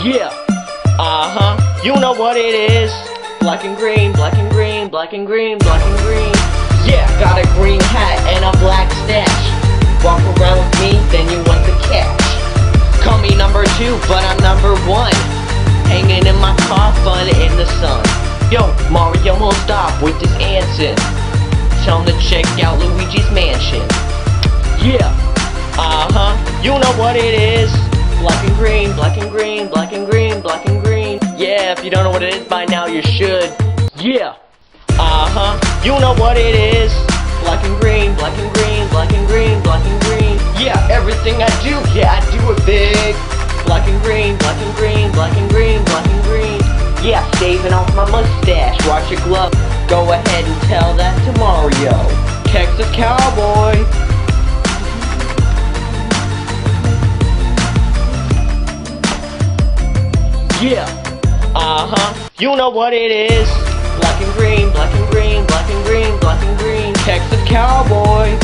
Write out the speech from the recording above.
Yeah, you know what it is. Black and green, black and green, black and green, black and green. Yeah, got a green hat and a black stash. Walk around with me, then you want the cash. Call me number 2, but I'm number 1. Hanging in my car, fun in the sun. Yo, Mario won't stop with this Anson. Tell him to check out Luigi's Mansion. Yeah, you know what it is. Black and green, black and green, black and green, black and green. Yeah, if you don't know what it is by now, you should. Yeah, you know what it is. Black and green, black and green, black and green, black and green. Yeah, everything I do, yeah, I do it big. Black and green, black and green, black and green, black and green. Yeah, shaving off my mustache, watch your glove. Go ahead and tell that to Mario. Texas Cowboy. Yeah, you know what it is. Black and green, black and green, black and green, black and green. Texas Cowboy.